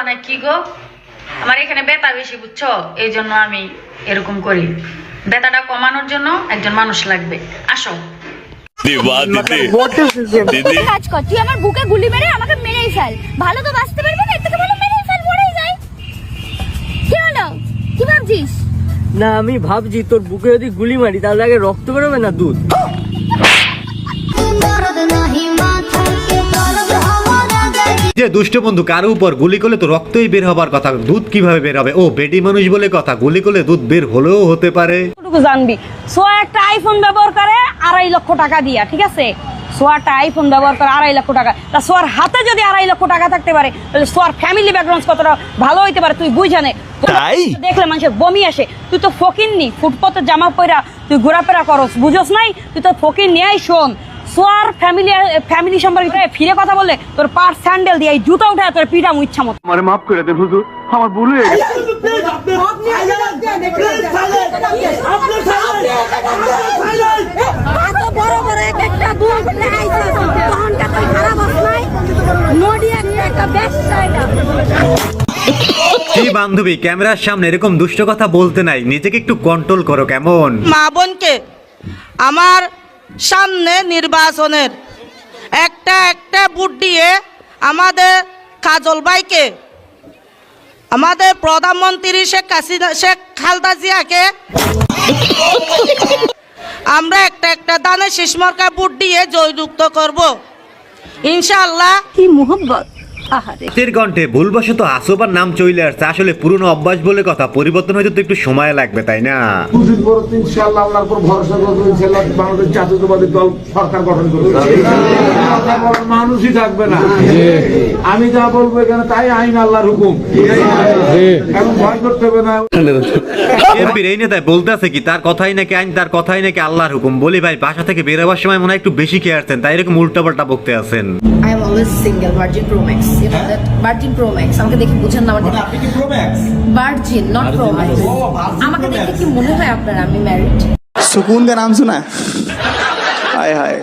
না কি গো, আমার এখানে ব্যথা বেশি বুঝছো, এই জন্য আমি এরকম করি। ব্যথাটা কমানোর জন্য একজন মানুষ লাগবে। আসো কাজ কর, তুই আমার বুকে গুলি মেরে আমাকে মেরেই ফেল, ভালো তো বাঁচতে পারবি না, এর থেকে ভালো মেরেই ফেল, মরেই যাই। কি হলো, কি ভাবছিস? না আমি ভাবছি তোর বুকে যদি গুলি মারি তাহলে আগে রক্ত বেরোবে না দুধ? যে দুষ্ট বন্ধু কারো উপর গুলি করলে তো রক্তই বের হবার কথা, দুধ কিভাবে বের হবে? ও বেটি মানুষ বলে কথা, গুলি করলে দুধ বের হলেও হতে পারে। জানবি সোয়া একটা আইফোন ব্যবহার করে 2.5 লক্ষ টাকা দিয়া, ঠিক আছে? সোয়াটা আইফোন ব্যবহার করে 2.5 লক্ষ টাকা, তা সোয়ার হাতে যদি 2.5 লক্ষ টাকা থাকতে পারে তাহলে সোয়ার ফ্যামিলি ব্যাকগ্রাউন্ড কতটা ভালো হইতে পারে তুই বুঝ জানে। দেখলে মানুষের বমি আসে, তুই তো ফকিন্নি, ফুটপথের জামা পরা তুই ঘোরাফেরা করস, বুঝস নাই? তুই তো ফকির নিয়েই শোন, সোয়ার ফ্যামিলি সম্পর্কে ফিরে কথা বললে তোর পার স্যান্ডেল দিয়ে জুতা উঠে তোর পিঠা ইচ্ছা মতো। আমারে মাফ করে দেন হুজুর, আমার ভুল হয়ে গেছে। বড় বড় একটা দুধ লাগাইছে, তখন কত খারাপ নাই নডি একটা ব্যবসা। এই বান্ধবী ক্যামেরার সামনে এরকম দুষ্ট কথা বলতে নাই, নিজেকে একটু কন্ট্রোল করো কেমন? মা বোনকে আমার সামনে নির্বাচনের একটা ভোট দিয়ে আমাদের কাজল ভাইকে, আমাদের প্রধানমন্ত্রী শেখ খালেদা জিয়াকে আমরা একটা দানে শেষ মার্কা ভোট দিয়ে জয়যুক্ত করব ইনশাআল্লাহ। কি মোহব্বত, আহারে। কণ্ঠে ভুলবশত আসোবার নাম চলে আসছে, আসলে পুরনো অভ্যাস বলে কথা, পরিবর্তন হয়তো একটু সময় লাগবে তাই না? দুদিন পর ইনশাআল্লাহ আল্লাহর উপর ভরসা করে ইনশাআল্লাহ বাংলাদেশ জাতীয়তাবাদী দল সরকার গঠন করবে। মানুষই থাকবে না, আমি যা বলবো এখানে তাই আইন, আল্লাহর হুকুম, এখন ভয় করতে হবে না। এমপির এই নেতায় বলতে আছে কি তার কথাই নাকি আইন, তার কথাই নাকি আল্লাহর হুকুম। বলি ভাই বাসা থেকে বেরোবার সময় মনে হয় একটু বেশি খেয়ে আসছেন, তাই এরকম উল্টাপাল্টা বকতে আছেন। I am always single, Virgin Pro Max. You know that? Virgin Pro Max. আমাকে দেখে বুঝেন না আমার Virgin, not Pro Max. আমাকে দেখে কি মনে হয় আপনার আমি ম্যারিড? सुकून का नाम सुना है? हाय हाय।